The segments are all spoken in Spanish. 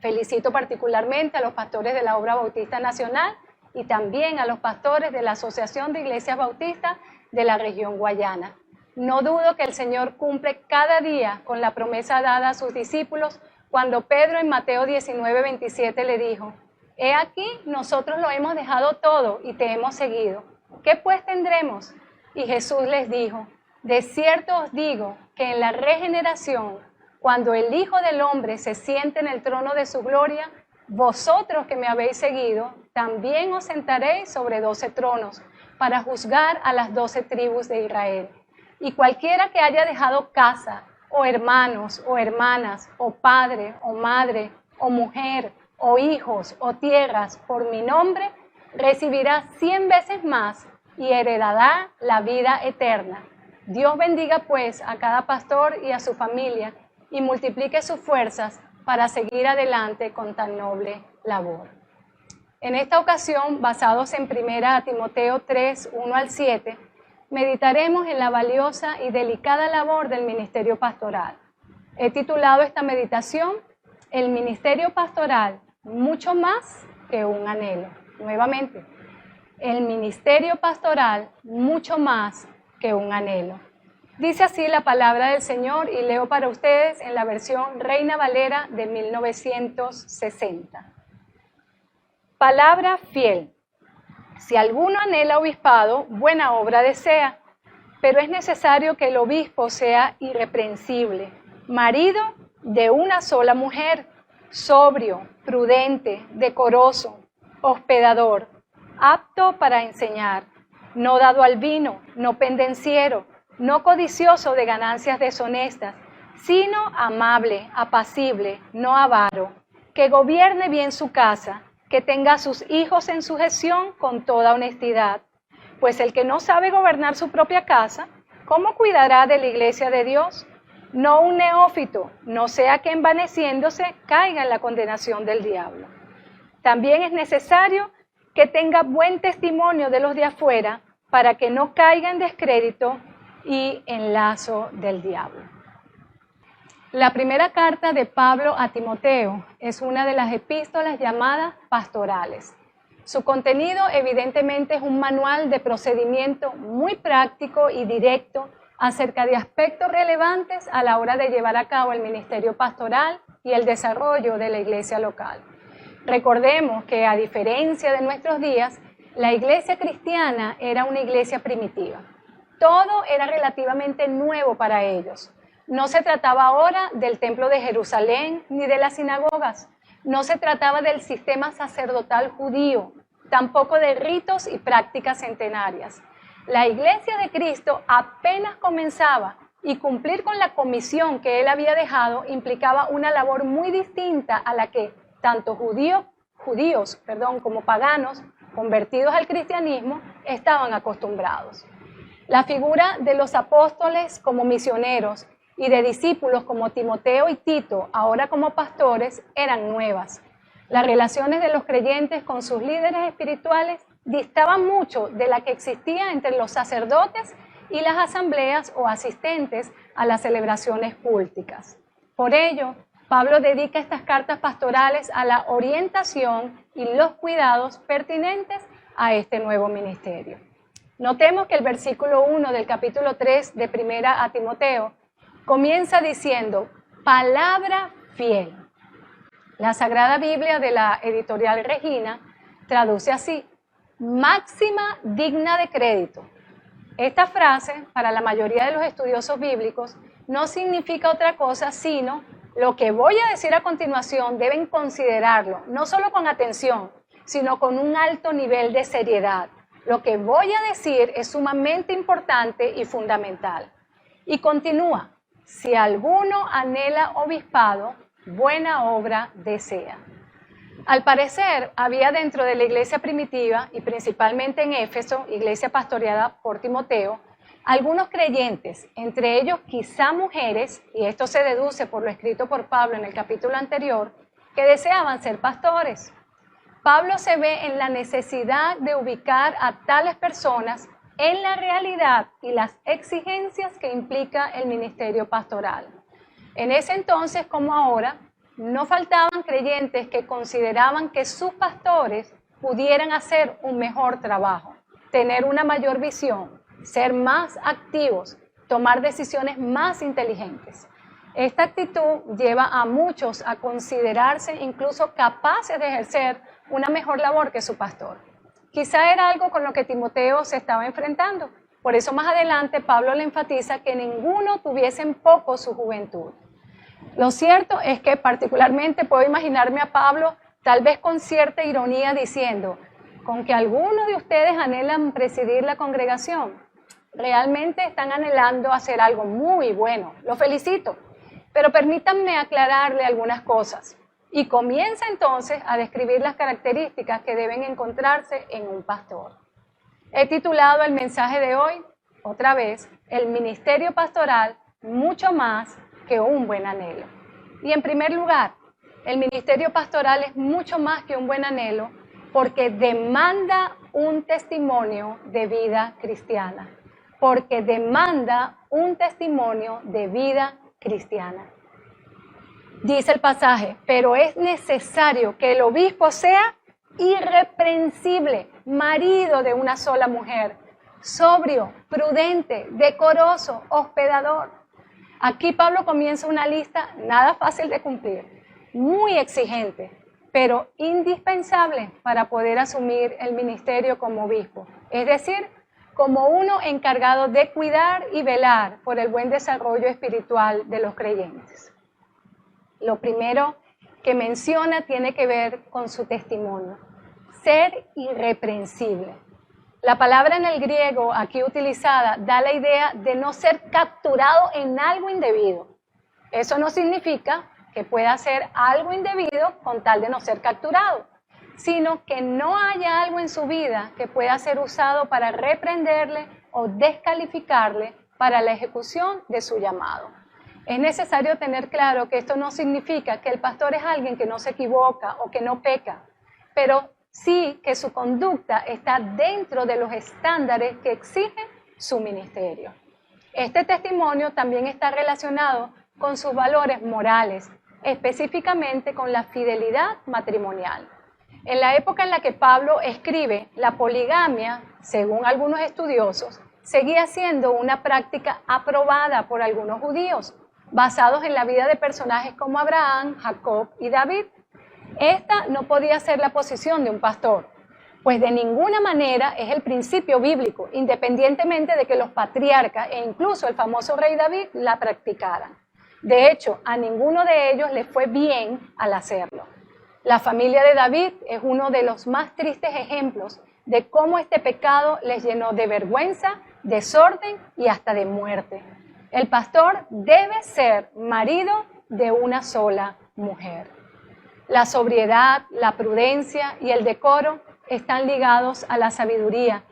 Felicito particularmente a los pastores de la Obra Bautista Nacional y también a los pastores de la Asociación de Iglesias Bautistas de la región Guayana. No dudo que el Señor cumple cada día con la promesa dada a sus discípulos cuando Pedro en Mateo 19:27 le dijo: «He aquí, nosotros lo hemos dejado todo y te hemos seguido. ¿Qué pues tendremos?». Y Jesús les dijo: «De cierto os digo que en la regeneración, cuando el Hijo del Hombre se siente en el trono de su gloria, vosotros que me habéis seguido, también os sentaréis sobre 12 tronos para juzgar a las 12 tribus de Israel. Y cualquiera que haya dejado casa, o hermanos, o hermanas, o padre, o madre, o mujer, o hijos, o tierras, por mi nombre, recibirá 100 veces más y heredará la vida eterna. Dios bendiga pues a cada pastor y a su familia y multiplique sus fuerzas para seguir adelante con tan noble labor». En esta ocasión, basados en 1 Timoteo 3, 1 al 7, meditaremos en la valiosa y delicada labor del ministerio pastoral. He titulado esta meditación: El ministerio pastoral, mucho más que un anhelo. Nuevamente, el ministerio pastoral, mucho más que un anhelo. Dice así la palabra del Señor y leo para ustedes en la versión Reina Valera de 1960. Palabra fiel. Si alguno anhela obispado, buena obra desea, pero es necesario que el obispo sea irreprensible, marido de una sola mujer, sobrio, prudente, decoroso, hospedador, apto para enseñar, no dado al vino, no pendenciero, no codicioso de ganancias deshonestas, sino amable, apacible, no avaro, que gobierne bien su casa, que tenga a sus hijos en sujeción con toda honestidad. Pues el que no sabe gobernar su propia casa, ¿cómo cuidará de la iglesia de Dios? No un neófito, no sea que envaneciéndose caiga en la condenación del diablo. También es necesario que tenga buen testimonio de los de afuera, para que no caiga en descrédito y en lazo del diablo. La primera carta de Pablo a Timoteo es una de las epístolas llamadas pastorales. Su contenido evidentemente es un manual de procedimiento muy práctico y directo acerca de aspectos relevantes a la hora de llevar a cabo el ministerio pastoral y el desarrollo de la iglesia local. Recordemos que, a diferencia de nuestros días, la iglesia cristiana era una iglesia primitiva. Todo era relativamente nuevo para ellos. No se trataba ahora del templo de Jerusalén ni de las sinagogas. No se trataba del sistema sacerdotal judío, tampoco de ritos y prácticas centenarias. La iglesia de Cristo apenas comenzaba y cumplir con la comisión que él había dejado implicaba una labor muy distinta a la que tanto judíos como paganos convertidos al cristianismo estaban acostumbrados. La figura de los apóstoles como misioneros y de discípulos como Timoteo y Tito, ahora como pastores, eran nuevas. Las relaciones de los creyentes con sus líderes espirituales distaban mucho de la que existía entre los sacerdotes y las asambleas o asistentes a las celebraciones culticas. Por ello, Pablo dedica estas cartas pastorales a la orientación y los cuidados pertinentes a este nuevo ministerio. Notemos que el versículo 1 del capítulo 3 de 1 a Timoteo comienza diciendo: palabra fiel. La Sagrada Biblia de la editorial Regina traduce así: máxima digna de crédito. Esta frase, para la mayoría de los estudiosos bíblicos, no significa otra cosa sino: lo que voy a decir a continuación deben considerarlo, no solo con atención, sino con un alto nivel de seriedad. Lo que voy a decir es sumamente importante y fundamental. Y continúa: si alguno anhela obispado, buena obra desea. Al parecer, había dentro de la iglesia primitiva, y principalmente en Éfeso, iglesia pastoreada por Timoteo, algunos creyentes, entre ellos quizá mujeres, y esto se deduce por lo escrito por Pablo en el capítulo anterior, que deseaban ser pastores. Pablo se ve en la necesidad de ubicar a tales personas en la realidad y las exigencias que implica el ministerio pastoral. En ese entonces, como ahora, no faltaban creyentes que consideraban que sus pastores pudieran hacer un mejor trabajo, tener una mayor visión, ser más activos, tomar decisiones más inteligentes. Esta actitud lleva a muchos a considerarse incluso capaces de ejercer una mejor labor que su pastor. Quizá era algo con lo que Timoteo se estaba enfrentando. Por eso más adelante Pablo le enfatiza que ninguno tuviese en poco su juventud. Lo cierto es que particularmente puedo imaginarme a Pablo tal vez con cierta ironía diciendo, con que algunos de ustedes anhelan presidir la congregación, realmente están anhelando hacer algo muy bueno. Lo felicito, pero permítanme aclararle algunas cosas. Y comienza entonces a describir las características que deben encontrarse en un pastor. He titulado el mensaje de hoy, otra vez, el ministerio pastoral, mucho más que un buen anhelo. Y en primer lugar, el ministerio pastoral es mucho más que un buen anhelo porque demanda un testimonio de vida cristiana. Porque demanda un testimonio de vida cristiana. Dice el pasaje, pero es necesario que el obispo sea irreprensible, marido de una sola mujer, sobrio, prudente, decoroso, hospedador. Aquí Pablo comienza una lista nada fácil de cumplir, muy exigente, pero indispensable para poder asumir el ministerio como obispo, es decir, como uno encargado de cuidar y velar por el buen desarrollo espiritual de los creyentes. Lo primero que menciona tiene que ver con su testimonio, ser irreprensible. La palabra en el griego aquí utilizada da la idea de no ser capturado en algo indebido. Eso no significa que pueda hacer algo indebido con tal de no ser capturado, sino que no haya algo en su vida que pueda ser usado para reprenderle o descalificarle para la ejecución de su llamado. Es necesario tener claro que esto no significa que el pastor es alguien que no se equivoca o que no peca, pero sí que su conducta está dentro de los estándares que exige su ministerio. Este testimonio también está relacionado con sus valores morales, específicamente con la fidelidad matrimonial. En la época en la que Pablo escribe, la poligamia, según algunos estudiosos, seguía siendo una práctica aprobada por algunos judíos, basados en la vida de personajes como Abraham, Jacob y David. Esta no podía ser la posición de un pastor, pues de ninguna manera es el principio bíblico, independientemente de que los patriarcas e incluso el famoso rey David la practicaran. De hecho, a ninguno de ellos le fue bien al hacerlo. La familia de David es uno de los más tristes ejemplos de cómo este pecado les llenó de vergüenza, desorden y hasta de muerte. El pastor debe ser marido de una sola mujer. La sobriedad, la prudencia y el decoro están ligados a la sabiduría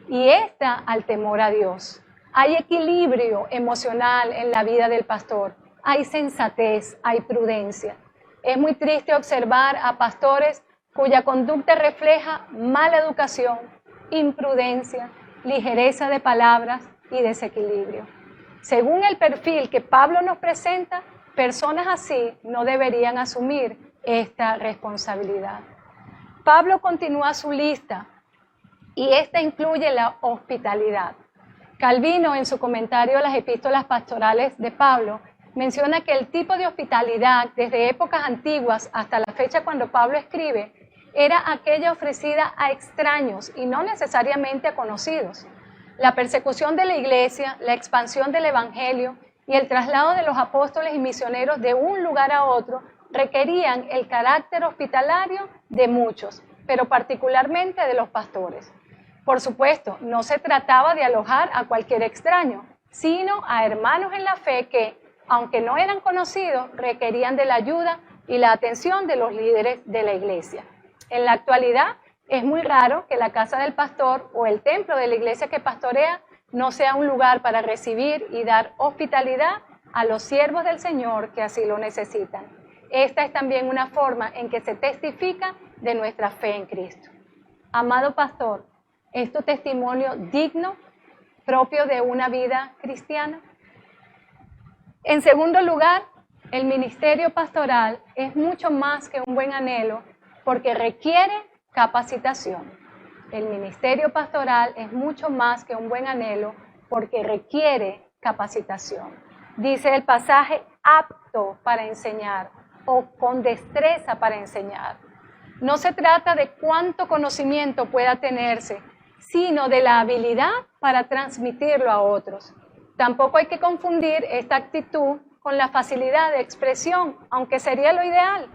y esta al temor a Dios. Hay equilibrio emocional en la vida del pastor, hay sensatez, hay prudencia. Es muy triste observar a pastores cuya conducta refleja mala educación, imprudencia, ligereza de palabras y desequilibrio. Según el perfil que Pablo nos presenta, personas así no deberían asumir esta responsabilidad. Pablo continúa su lista y esta incluye la hospitalidad. Calvino, en su comentario a las epístolas pastorales de Pablo, menciona que el tipo de hospitalidad desde épocas antiguas hasta la fecha cuando Pablo escribe era aquella ofrecida a extraños y no necesariamente a conocidos. La persecución de la iglesia, la expansión del evangelio y el traslado de los apóstoles y misioneros de un lugar a otro requerían el carácter hospitalario de muchos, pero particularmente de los pastores. Por supuesto, no se trataba de alojar a cualquier extraño, sino a hermanos en la fe que, aunque no eran conocidos, requerían de la ayuda y la atención de los líderes de la iglesia. En la actualidad, es muy raro que la casa del pastor o el templo de la iglesia que pastorea no sea un lugar para recibir y dar hospitalidad a los siervos del Señor que así lo necesitan. Esta es también una forma en que se testifica de nuestra fe en Cristo. Amado pastor, ¿es tu testimonio digno, propio de una vida cristiana? En segundo lugar, El ministerio pastoral es mucho más que un buen anhelo porque requiere capacitación. El ministerio pastoral es mucho más que un buen anhelo porque requiere capacitación. Dice el pasaje, apto para enseñar o con destreza para enseñar. No se trata de cuánto conocimiento pueda tenerse, sino de la habilidad para transmitirlo a otros. Tampoco hay que confundir esta actitud con la facilidad de expresión, aunque sería lo ideal.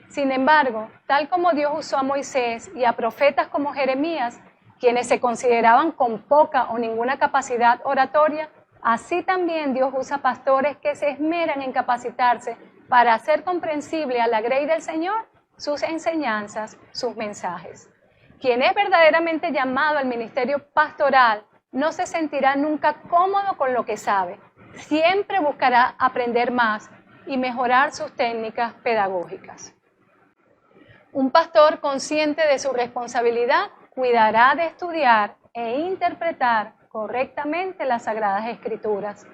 Sin embargo, tal como Dios usó a Moisés y a profetas como Jeremías, quienes se consideraban con poca o ninguna capacidad oratoria, así también Dios usa pastores que se esmeran en capacitarse para hacer comprensible a la grey del Señor sus enseñanzas, sus mensajes. Quien es verdaderamente llamado al ministerio pastoral no se sentirá nunca cómodo con lo que sabe. Siempre buscará aprender más y mejorar sus técnicas pedagógicas. Un pastor consciente de su responsabilidad cuidará de estudiar e interpretar correctamente las Sagradas Escrituras.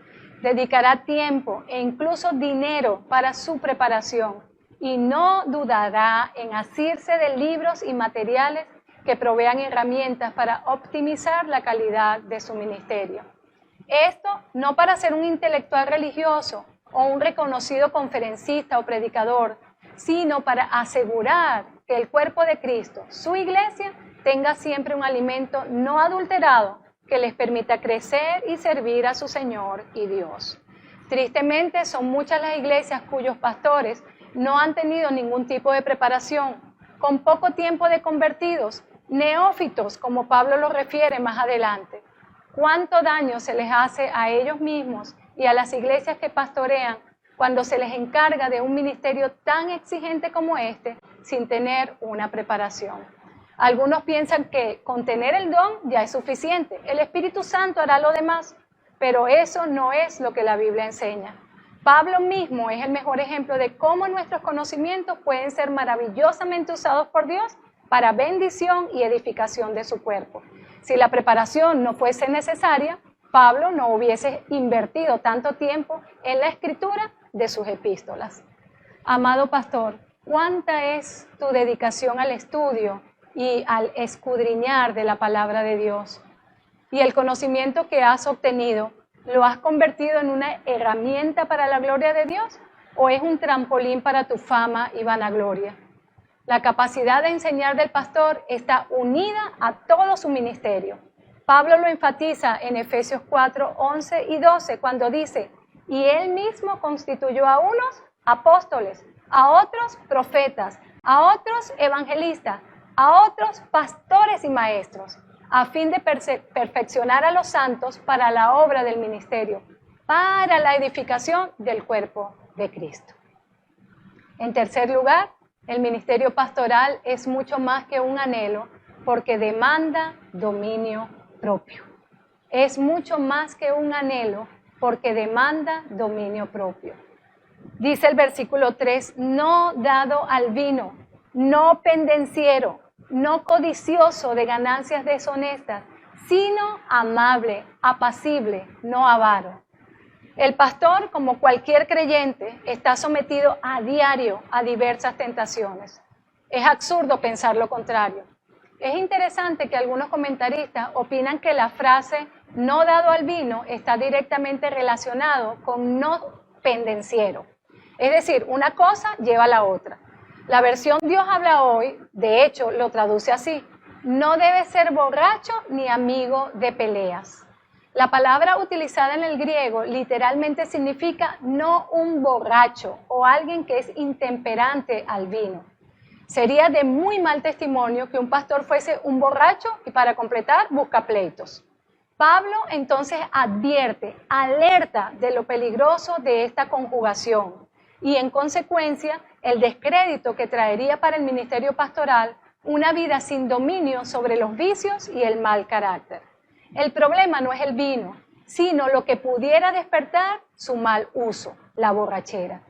Dedicará tiempo e incluso dinero para su preparación y no dudará en asirse de libros y materiales que provean herramientas para optimizar la calidad de su ministerio. Esto no para ser un intelectual religioso o un reconocido conferencista o predicador, sino para asegurar que el cuerpo de Cristo, su iglesia, tenga siempre un alimento no adulterado que les permita crecer y servir a su Señor y Dios. Tristemente, son muchas las iglesias cuyos pastores no han tenido ningún tipo de preparación, con poco tiempo de convertidos, neófitos, como Pablo lo refiere más adelante. ¿Cuánto daño se les hace a ellos mismos y a las iglesias que pastorean cuando se les encarga de un ministerio tan exigente como este sin tener una preparación? Algunos piensan que con tener el don ya es suficiente, el Espíritu Santo hará lo demás, pero eso no es lo que la Biblia enseña. Pablo mismo es el mejor ejemplo de cómo nuestros conocimientos pueden ser maravillosamente usados por Dios para bendición y edificación de su cuerpo. Si la preparación no fuese necesaria, Pablo no hubiese invertido tanto tiempo en la escritura de sus epístolas. Amado pastor, ¿cuánta es tu dedicación al estudio y al escudriñar de la palabra de Dios? ¿Y el conocimiento que has obtenido, lo has convertido en una herramienta para la gloria de Dios o es un trampolín para tu fama y vanagloria? La capacidad de enseñar del pastor está unida a todo su ministerio. Pablo lo enfatiza en Efesios 4, 11 y 12 cuando dice, y él mismo constituyó a unos apóstoles, a otros profetas, a otros evangelistas, a otros pastores y maestros, a fin de perfeccionar a los santos para la obra del ministerio, para la edificación del cuerpo de Cristo. En tercer lugar, el ministerio pastoral es mucho más que un anhelo porque demanda dominio propio. Es mucho más que un anhelo porque demanda dominio propio. Dice el versículo 3, no dado al vino, no pendenciero, no codicioso de ganancias deshonestas, sino amable, apacible, no avaro. El pastor, como cualquier creyente, está sometido a diario a diversas tentaciones. Es absurdo pensar lo contrario. Es interesante que algunos comentaristas opinan que la frase no dado al vino está directamente relacionado con no pendenciero. Es decir, una cosa lleva a la otra. La versión Dios habla hoy, de hecho, lo traduce así. No debe ser borracho ni amigo de peleas. La palabra utilizada en el griego literalmente significa no un borracho o alguien que es intemperante al vino. Sería de muy mal testimonio que un pastor fuese un borracho y para completar busca pleitos. Pablo entonces advierte, alerta de lo peligroso de esta conjugación y en consecuencia el descrédito que traería para el ministerio pastoral una vida sin dominio sobre los vicios y el mal carácter. El problema no es el vino, sino lo que pudiera despertar su mal uso, la borrachera.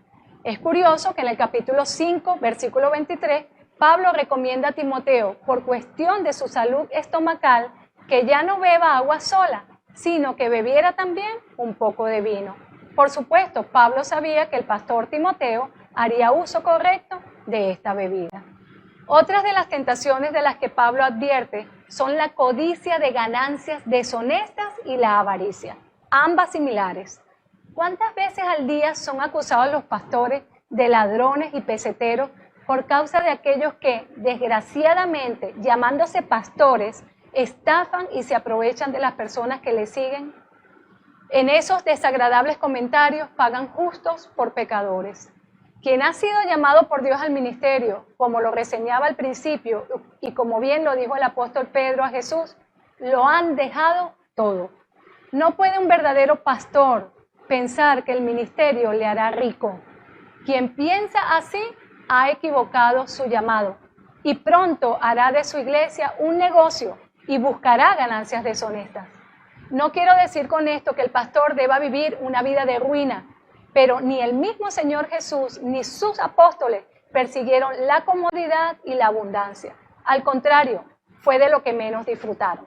Es curioso que en el capítulo 5, versículo 23, Pablo recomienda a Timoteo, por cuestión de su salud estomacal, que ya no beba agua sola, sino que bebiera también un poco de vino. Por supuesto, Pablo sabía que el pastor Timoteo haría uso correcto de esta bebida. Otras de las tentaciones de las que Pablo advierte son la codicia de ganancias deshonestas y la avaricia, ambas similares. ¿Cuántas veces al día son acusados los pastores de ladrones y peseteros por causa de aquellos que, desgraciadamente, llamándose pastores, estafan y se aprovechan de las personas que les siguen? En esos desagradables comentarios pagan justos por pecadores. Quien ha sido llamado por Dios al ministerio, como lo reseñaba al principio y como bien lo dijo el apóstol Pedro a Jesús, lo han dejado todo. No puede un verdadero pastor pensar que el ministerio le hará rico. Quien piensa así ha equivocado su llamado y pronto hará de su iglesia un negocio y buscará ganancias deshonestas. No quiero decir con esto que el pastor deba vivir una vida de ruina, pero ni el mismo Señor Jesús ni sus apóstoles persiguieron la comodidad y la abundancia. Al contrario, fue de lo que menos disfrutaron.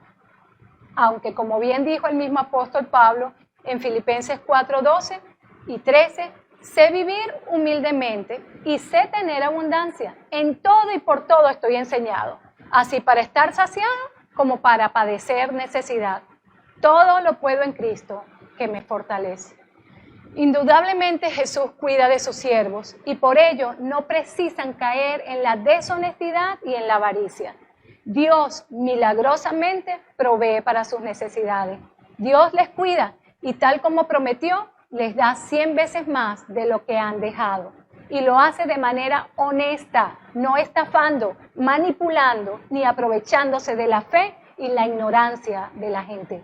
Aunque, como bien dijo el mismo apóstol Pablo en Filipenses 4:12 y 13, sé vivir humildemente y sé tener abundancia. En todo y por todo estoy enseñado, así para estar saciado como para padecer necesidad. Todo lo puedo en Cristo que me fortalece. Indudablemente Jesús cuida de sus siervos y por ello no precisan caer en la deshonestidad y en la avaricia. Dios milagrosamente provee para sus necesidades. Dios les cuida y tal como prometió, les da 100 veces más de lo que han dejado. Y lo hace de manera honesta, no estafando, manipulando ni aprovechándose de la fe y la ignorancia de la gente.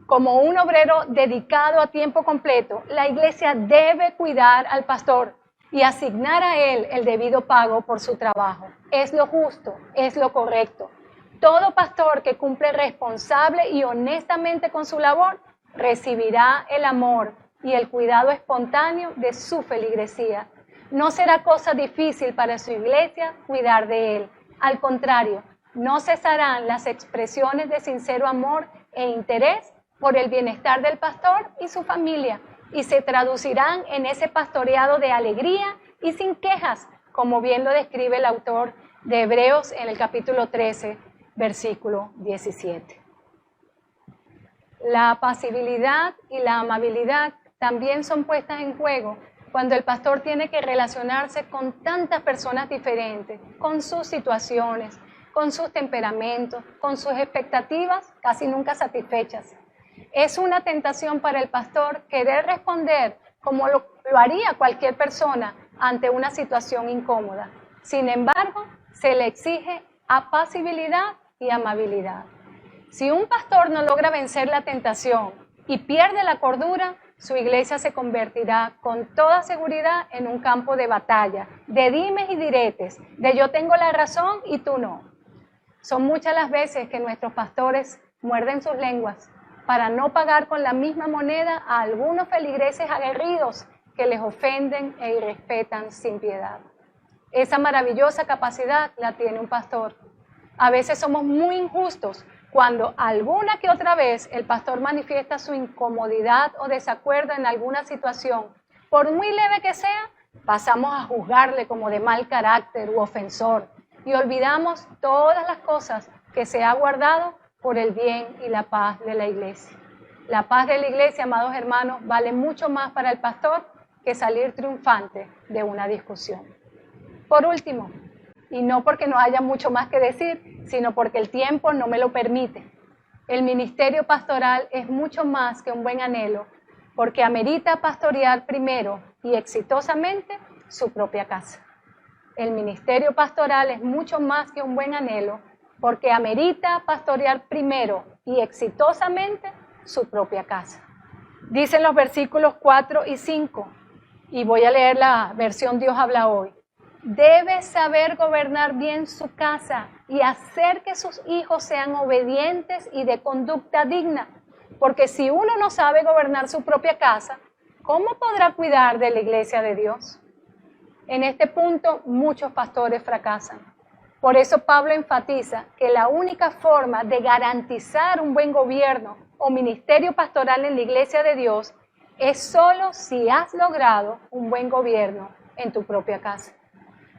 Como un obrero dedicado a tiempo completo, la iglesia debe cuidar al pastor y asignar a él el debido pago por su trabajo. Es lo justo, es lo correcto. Todo pastor que cumple responsable y honestamente con su labor recibirá el amor y el cuidado espontáneo de su feligresía. No será cosa difícil para su iglesia cuidar de él. Al contrario, no cesarán las expresiones de sincero amor e interés por el bienestar del pastor y su familia, y se traducirán en ese pastoreado de alegría y sin quejas, como bien lo describe el autor de Hebreos en el capítulo 13, versículo 17. La apacibilidad y la amabilidad también son puestas en juego cuando el pastor tiene que relacionarse con tantas personas diferentes, con sus situaciones, con sus temperamentos, con sus expectativas casi nunca satisfechas. Es una tentación para el pastor querer responder como lo haría cualquier persona ante una situación incómoda. Sin embargo, se le exige apacibilidad y amabilidad. Si un pastor no logra vencer la tentación y pierde la cordura, su iglesia se convertirá con toda seguridad en un campo de batalla, de dimes y diretes, de yo tengo la razón y tú no. Son muchas las veces que nuestros pastores muerden sus lenguas para no pagar con la misma moneda a algunos feligreses aguerridos que les ofenden e irrespetan sin piedad. Esa maravillosa capacidad la tiene un pastor. A veces somos muy injustos cuando alguna que otra vez el pastor manifiesta su incomodidad o desacuerdo en alguna situación. Por muy leve que sea, pasamos a juzgarle como de mal carácter u ofensor y olvidamos todas las cosas que se ha guardado por el bien y la paz de la iglesia. La paz de la iglesia, amados hermanos, vale mucho más para el pastor que salir triunfante de una discusión. Por último, y no porque no haya mucho más que decir, sino porque el tiempo no me lo permite, el ministerio pastoral es mucho más que un buen anhelo, porque amerita pastorear primero y exitosamente su propia casa. El ministerio pastoral es mucho más que un buen anhelo, porque amerita pastorear primero y exitosamente su propia casa. Dicen los versículos 4 y 5, y voy a leer la versión Dios habla hoy. Debe saber gobernar bien su casa y hacer que sus hijos sean obedientes y de conducta digna, porque si uno no sabe gobernar su propia casa, ¿cómo podrá cuidar de la iglesia de Dios? En este punto muchos pastores fracasan. Por eso Pablo enfatiza que la única forma de garantizar un buen gobierno o ministerio pastoral en la iglesia de Dios es solo si has logrado un buen gobierno en tu propia casa.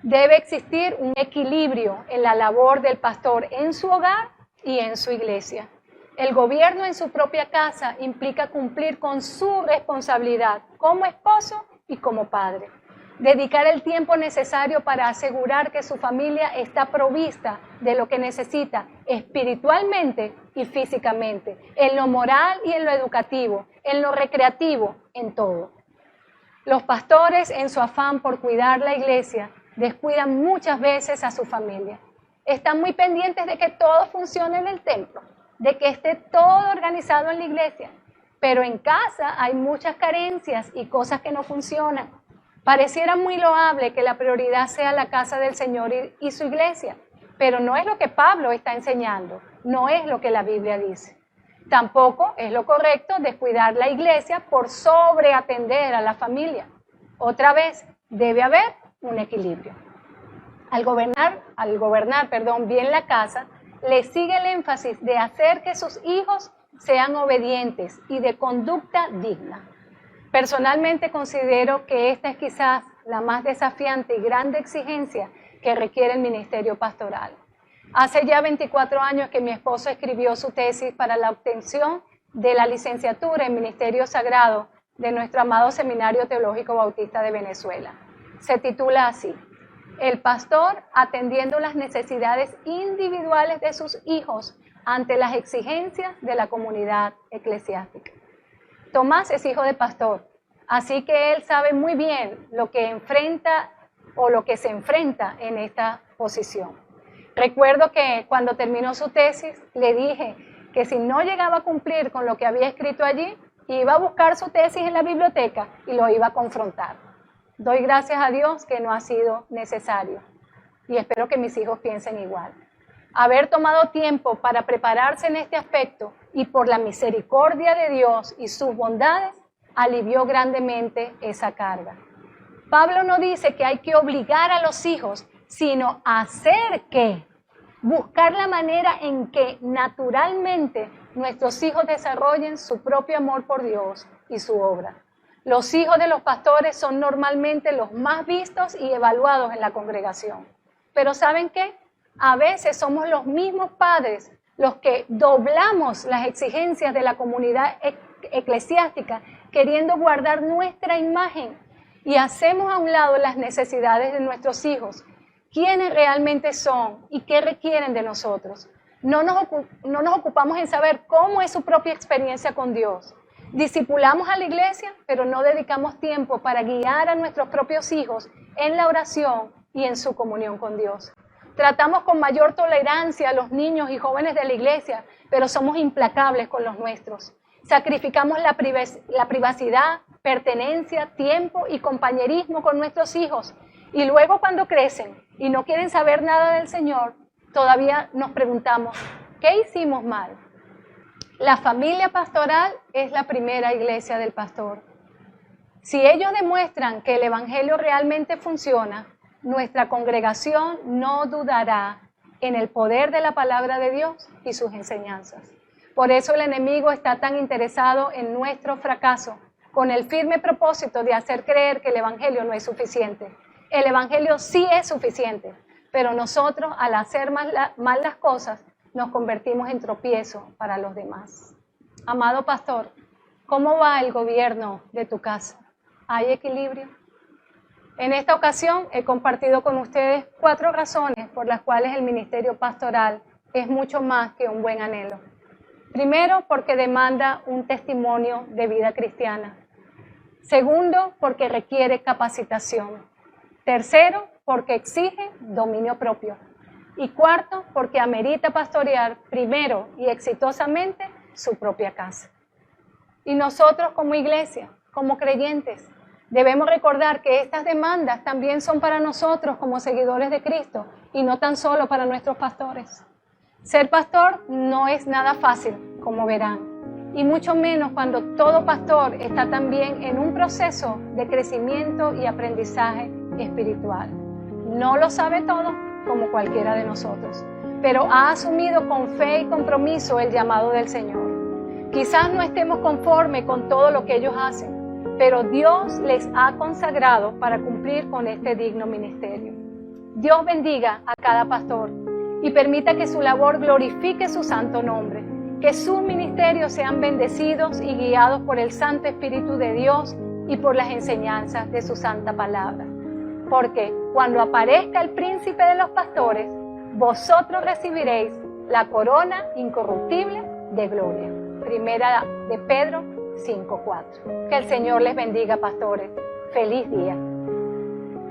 Debe existir un equilibrio en la labor del pastor en su hogar y en su iglesia. El gobierno en su propia casa implica cumplir con su responsabilidad como esposo y como padre. Dedicar el tiempo necesario para asegurar que su familia está provista de lo que necesita espiritualmente y físicamente, en lo moral y en lo educativo, en lo recreativo, en todo. Los pastores, en su afán por cuidar la iglesia, descuidan muchas veces a su familia. Están muy pendientes de que todo funcione en el templo, de que esté todo organizado en la iglesia, pero en casa hay muchas carencias y cosas que no funcionan. Pareciera muy loable que la prioridad sea la casa del Señor y su iglesia, pero no es lo que Pablo está enseñando, no es lo que la Biblia dice. Tampoco es lo correcto descuidar la iglesia por sobreatender a la familia. Otra vez, debe haber un equilibrio. Al gobernar bien la casa, le sigue el énfasis de hacer que sus hijos sean obedientes y de conducta digna. Personalmente considero que esta es quizás la más desafiante y grande exigencia que requiere el ministerio pastoral. Hace ya 24 años que mi esposo escribió su tesis para la obtención de la licenciatura en Ministerio Sagrado de nuestro amado Seminario Teológico Bautista de Venezuela. Se titula así: El pastor atendiendo las necesidades individuales de sus hijos ante las exigencias de la comunidad eclesiástica. Tomás es hijo de pastor, así que él sabe muy bien lo que enfrenta o lo que se enfrenta en esta posición. Recuerdo que cuando terminó su tesis le dije que si no llegaba a cumplir con lo que había escrito allí, iba a buscar su tesis en la biblioteca y lo iba a confrontar. Doy gracias a Dios que no ha sido necesario y espero que mis hijos piensen igual. Haber tomado tiempo para prepararse en este aspecto y por la misericordia de Dios y sus bondades, alivió grandemente esa carga. Pablo no dice que hay que obligar a los hijos, sino hacer que, buscar la manera en que naturalmente nuestros hijos desarrollen su propio amor por Dios y su obra. Los hijos de los pastores son normalmente los más vistos y evaluados en la congregación. Pero ¿saben qué? A veces somos los mismos padres los que doblamos las exigencias de la comunidad eclesiástica queriendo guardar nuestra imagen y hacemos a un lado las necesidades de nuestros hijos, quiénes realmente son y qué requieren de nosotros. No nos ocupamos en saber cómo es su propia experiencia con Dios. Discipulamos a la iglesia, pero no dedicamos tiempo para guiar a nuestros propios hijos en la oración y en su comunión con Dios. Tratamos con mayor tolerancia a los niños y jóvenes de la iglesia, pero somos implacables con los nuestros. Sacrificamos la privacidad, pertenencia, tiempo y compañerismo con nuestros hijos. Y luego cuando crecen y no quieren saber nada del Señor, todavía nos preguntamos, ¿qué hicimos mal? La familia pastoral es la primera iglesia del pastor. Si ellos demuestran que el evangelio realmente funciona, nuestra congregación no dudará en el poder de la palabra de Dios y sus enseñanzas. Por eso el enemigo está tan interesado en nuestro fracaso, con el firme propósito de hacer creer que el evangelio no es suficiente. El evangelio sí es suficiente, pero nosotros al hacer mal las cosas nos convertimos en tropiezo para los demás. Amado pastor, ¿cómo va el gobierno de tu casa? ¿Hay equilibrio? En esta ocasión he compartido con ustedes 4 razones por las cuales el ministerio pastoral es mucho más que un buen anhelo. Primero, porque demanda un testimonio de vida cristiana. Segundo, porque requiere capacitación. Tercero, porque exige dominio propio. Y cuarto, porque amerita pastorear primero y exitosamente su propia casa. Y nosotros como iglesia, como creyentes, debemos recordar que estas demandas también son para nosotros como seguidores de Cristo y no tan solo para nuestros pastores. Ser pastor no es nada fácil, como verán, y mucho menos cuando todo pastor está también en un proceso de crecimiento y aprendizaje espiritual. No lo sabe todo, como cualquiera de nosotros, pero ha asumido con fe y compromiso el llamado del Señor. Quizás no estemos conformes con todo lo que ellos hacen, pero Dios les ha consagrado para cumplir con este digno ministerio. Dios bendiga a cada pastor y permita que su labor glorifique su santo nombre, que sus ministerios sean bendecidos y guiados por el Santo Espíritu de Dios y por las enseñanzas de su santa palabra. Porque cuando aparezca el príncipe de los pastores, vosotros recibiréis la corona incorruptible de gloria. Primera de Pedro 5:4. Que el Señor les bendiga, pastores. Feliz día.